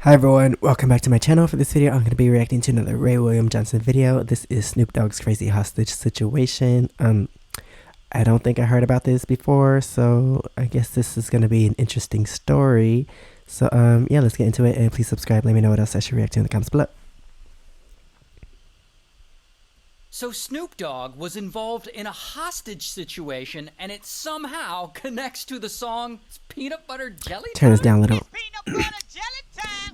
Hi everyone, welcome back to my channel. For this video, I'm going to be reacting to another Ray William Johnson video. This is Snoop Dogg's crazy hostage situation. I don't think I heard about this before, so I guess this is going to be an interesting story. So yeah, let's get into it, and please subscribe. Let me know what else I should react to in the comments below. So Snoop Dogg was involved in a hostage situation, and it somehow connects to the song Peanut Butter Jelly Time. Turn this down a little.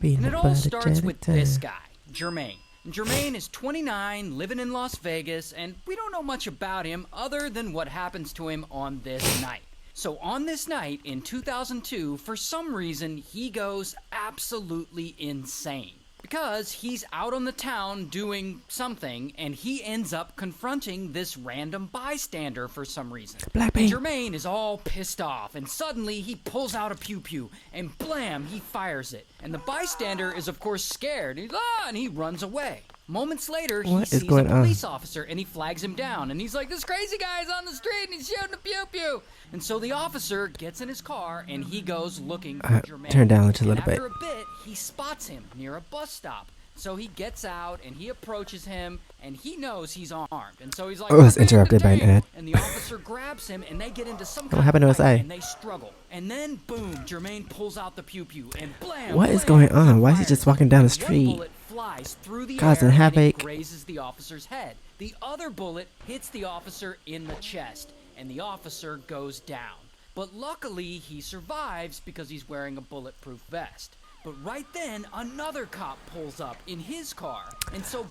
And it all starts with this guy, Jermaine. And Jermaine is 29, living in Las Vegas, and we don't know much about him other than what happens to him on this night. So on this night in 2002, for some reason, he goes absolutely insane. Because he's out on the town doing something, and he ends up confronting this random bystander for some reason. And Jermaine is all pissed off, and suddenly he pulls out a pew-pew, and blam, he fires it. And the bystander is of course scared, and he runs away. Moments later, he sees a police officer, and he flags him down, and he's like, this crazy guy's on the street, and he's shooting a pew-pew. And so the officer gets in his car, and he goes looking for Jermaine. Turn down just a little bit. After a bit, he spots him near a bus stop. So he gets out, and he approaches him, and he knows he's armed. And so he's like, oh, it's interrupted by an ad. And the officer grabs him, and they get into some What happened to his eye? And they struggle. And then, boom, Jermaine pulls out the pew-pew, and blam, What is going on? Why is he just walking down the street? Flies through the causing air havoc. and it grazes the officer's head. The other bullet hits the officer in the chest, and the officer goes down. But luckily, he survives because he's wearing a bulletproof vest. But right then, another cop pulls up in his car, and so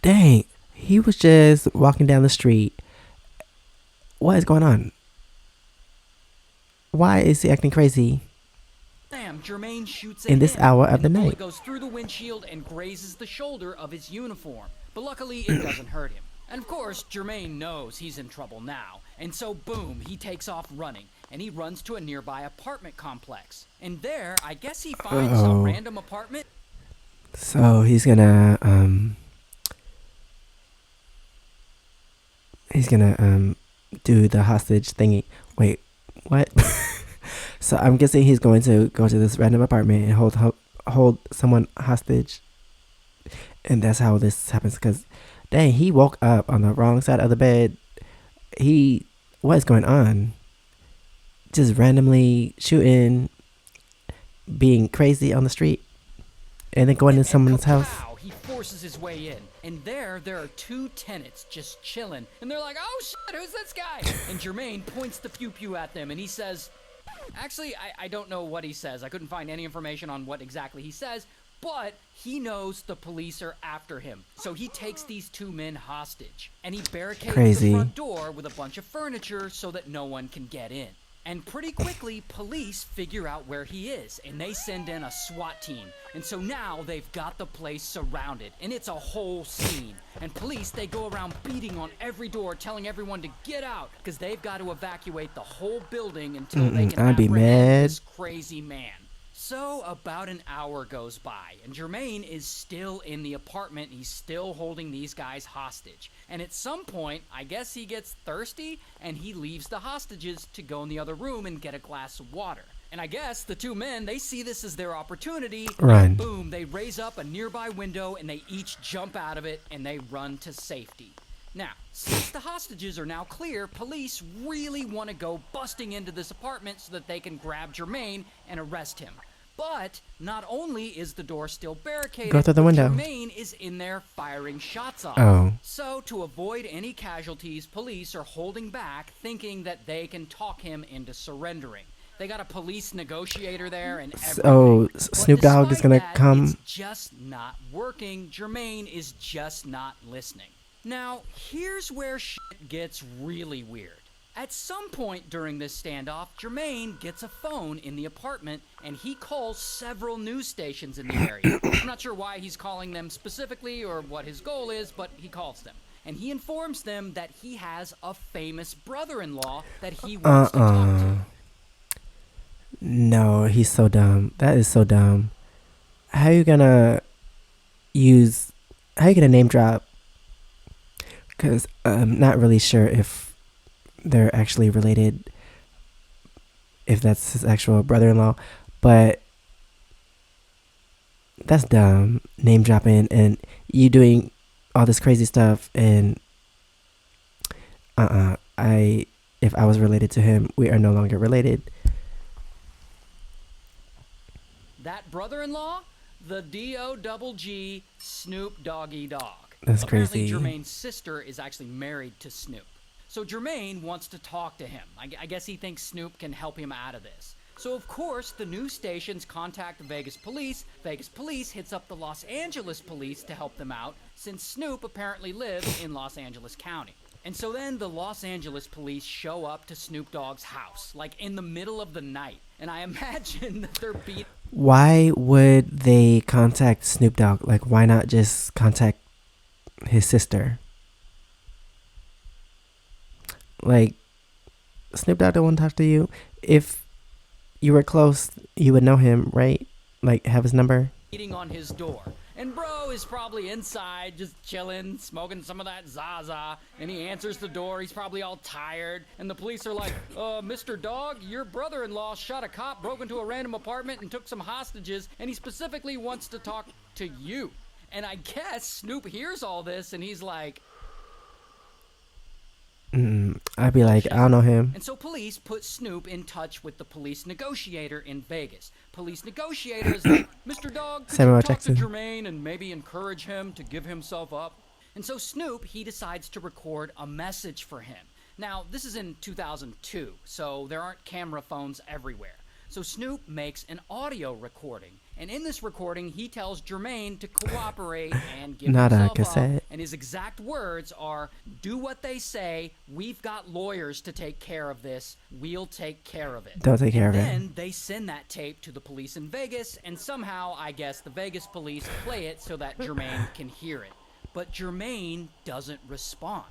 dang, he was just walking down the street. What is going on? Why is he acting crazy? Jermaine shoots in this hour of the night. It goes through the windshield and grazes the shoulder of his uniform, but luckily it doesn't hurt him. And of course, Jermaine knows he's in trouble now, and so boom, he takes off running, and he runs to a nearby apartment complex. And there, I guess he finds some random apartment. So he's gonna do the hostage thingy. Wait, what? So I'm guessing he's going to go to this random apartment and hold someone hostage, and that's how this happens. Because, dang, he woke up on the wrong side of the bed. What is going on? Just randomly shooting, being crazy on the street, and then going into someone's house. He forces his way in, and there are two tenants just chilling, and they're like, "Oh shit, who's this guy?" And Jermaine points the pew-pew at them, and he says. Actually, I don't know what he says. I couldn't find any information on what exactly he says, but he knows the police are after him. So he takes these two men hostage, and he barricades the front door with a bunch of furniture so that no one can get in. And pretty quickly, police figure out where he is, and they send in a SWAT team. And so now they've got the place surrounded, and it's a whole scene. And police, they go around beating on every door, telling everyone to get out, because they've got to evacuate the whole building until they can apprehend this crazy man. So about an hour goes by, and Jermaine is still in the apartment. He's still holding these guys hostage. And at some point, I guess he gets thirsty, and he leaves the hostages to go in the other room and get a glass of water. And I guess the two men, they see this as their opportunity. Run. Boom, they raise up a nearby window, and they each jump out of it, and they run to safety. Now, since the hostages are now clear, police really want to go busting into this apartment so that they can grab Jermaine and arrest him. But not only is the door still barricaded, go through the window. Jermaine is in there firing shots off. So to avoid any casualties, police are holding back, thinking that they can talk him into surrendering. They got a police negotiator there and everything. So Snoop Dogg is gonna come. It's just not working. Jermaine is just not listening. Now, here's where shit gets really weird. At some point during this standoff, Jermaine gets a phone in the apartment, and he calls several news stations in the area. I'm not sure why he's calling them specifically or what his goal is, but he calls them. And he informs them that he has a famous brother-in-law that he wants to talk to. No, he's so dumb. That is so dumb. How you gonna name drop? Because I'm not really sure if they're actually related, if that's his actual brother-in-law, but That's dumb. Name dropping and you doing all this crazy stuff and I if I was related to him, we are no longer related. That brother-in-law, the D-O-double-G Snoop Doggy Dogg. That's Apparently, crazy. Jermaine's sister is actually married to Snoop. So Jermaine wants to talk to him. I guess he thinks Snoop can help him out of this. So of course, the news stations contact the Vegas police. Vegas police hits up the Los Angeles police to help them out, since Snoop apparently lives in Los Angeles County. And so then the Los Angeles police show up to Snoop Dogg's house, like in the middle of the night. And I imagine that they're beat. Why would they contact Snoop Dogg? Like, why not just contact his sister? Like, Snoop Dogg don't want to talk to you. If you were close, you would know him, right? Like, have his number. Beating on his door. And bro is probably inside, just chilling, smoking some of that Zaza. And he answers the door. He's probably all tired. And the police are like, Mr. Dogg, your brother-in-law shot a cop, broke into a random apartment, and took some hostages. And he specifically wants to talk to you. And I guess Snoop hears all this, and he's like, I'd be like, I don't know him. And so police put Snoop in touch with the police negotiator in Vegas. Police negotiator is like, Mr. Dogg, could Samuel you talk Jackson. to Jermaine and maybe encourage him to give himself up? And so Snoop, he decides to record a message for him. Now, this is in 2002, so there aren't camera phones everywhere. So Snoop makes an audio recording. And in this recording, he tells Jermaine to cooperate and give Not a himself up. cassette. And his exact words are, do what they say. We've got lawyers to take care of this. We'll take care of it. Don't take care of it. Then they send that tape to the police in Vegas, and somehow, I guess, the Vegas police play it so that Jermaine can hear it. But Jermaine doesn't respond.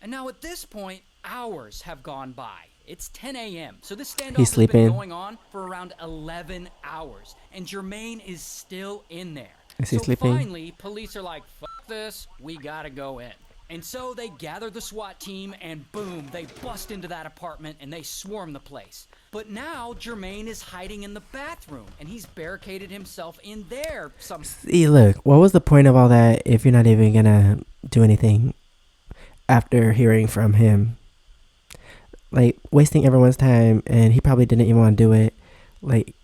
And now at this point, hours have gone by. It's 10 a.m. So this standoff has been going on for around 11 hours. And Jermaine is still in there. Is he so sleeping? Finally, police are like, fuck this, we gotta go in. And so they gather the SWAT team and boom, they bust into that apartment and they swarm the place. But now Jermaine is hiding in the bathroom and he's barricaded himself in there. See, look, what was the point of all that if you're not even gonna do anything after hearing from him? Like, wasting everyone's time, and he probably didn't even want to do it. Like,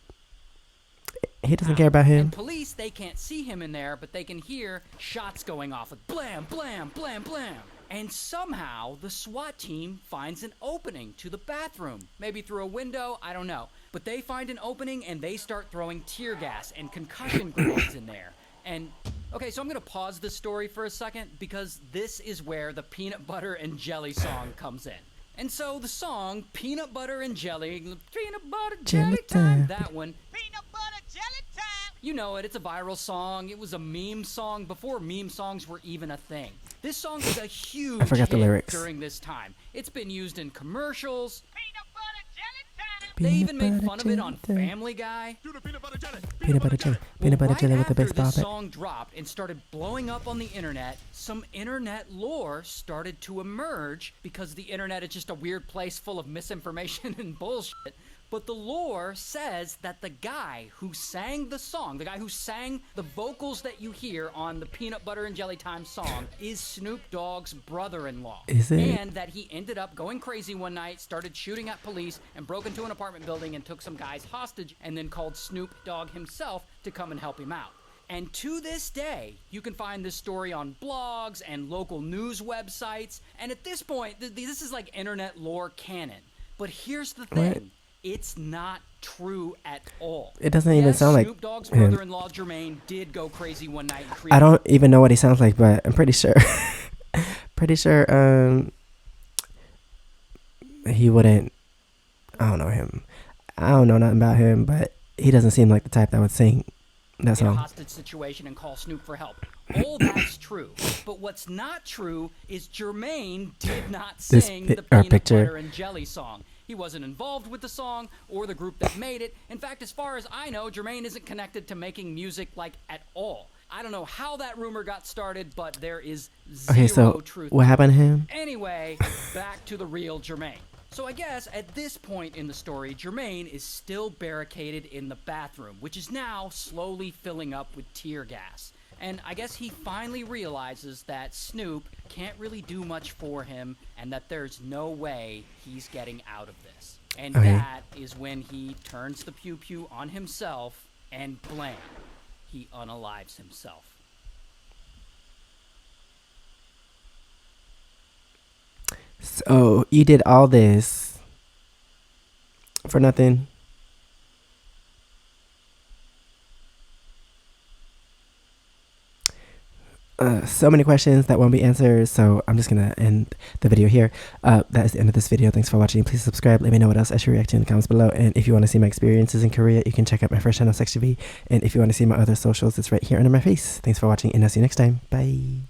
he doesn't care about him. And police, they can't see him in there, but they can hear shots going off with blam, blam, blam, blam. And somehow, the SWAT team finds an opening to the bathroom. Maybe through a window, I don't know. But they find an opening, and they start throwing tear gas and concussion grenades in there. And, okay, so I'm going to pause this story for a second, because this is where the peanut butter and jelly song comes in. And so the song, Peanut Butter and Jelly, Peanut Butter Jelly Time, that one. Peanut Butter Jelly Time. You know it, it's a viral song. It was a meme song before meme songs were even a thing. This song was a huge the hit lyrics. during this time. It's been used in commercials. Peanut butter jelly time. They even Peanut made butter fun of it on jelly. Family Guy. Do the peanut butter jelly. Peanut butter jelly. Peanut butter jelly with a After baseball this bat. song dropped and started blowing up on the internet, some internet lore started to emerge because the internet is just a weird place full of misinformation and bullshit. But the lore says that the guy who sang the song, the guy who sang the vocals that you hear on the Peanut Butter and Jelly Time song, is Snoop Dogg's brother-in-law. Is it? And that he ended up going crazy one night, started shooting at police, and broke into an apartment building and took some guys hostage, and then called Snoop Dogg himself to come and help him out. And to this day, you can find this story on blogs and local news websites. And at this point, this is like internet lore canon. But here's the thing. What? It's not true at all. It doesn't even sound like Snoop Dogg's him. brother-in-law Jermaine did go crazy one night and create. I don't even know what he sounds like, but I'm pretty sure. He wouldn't. I don't know him. I don't know nothing about him, but he doesn't seem like the type that would sing that in a song. hostage situation and call Snoop for help. All that's true. But what's not true is Jermaine did not This sing pi- the or Peanut picture. Butter and Jelly song. He wasn't involved with the song or the group that made it. In fact, as far as I know, Jermaine isn't connected to making music like at all. I don't know how that rumor got started, but there is zero Okay, so truth. what happened to him? Anyway, back to the real Jermaine. So I guess at this point in the story, Jermaine is still barricaded in the bathroom, which is now slowly filling up with tear gas. And I guess he finally realizes that Snoop can't really do much for him and that there's no way he's getting out of this. And that is when he turns the pew pew on himself and blam, he unalives himself. So you did all this for nothing? So many questions that won't be answered, so I'm just gonna end the video here. That is the end of this video. Thanks for watching. Please subscribe. Let me know what else I should react to in the comments below. And if you want to see my experiences in Korea, you can check out my first channel, SEKSHI V. And if you want to see my other socials, it's right here under my face. Thanks for watching, and I'll see you next time. Bye.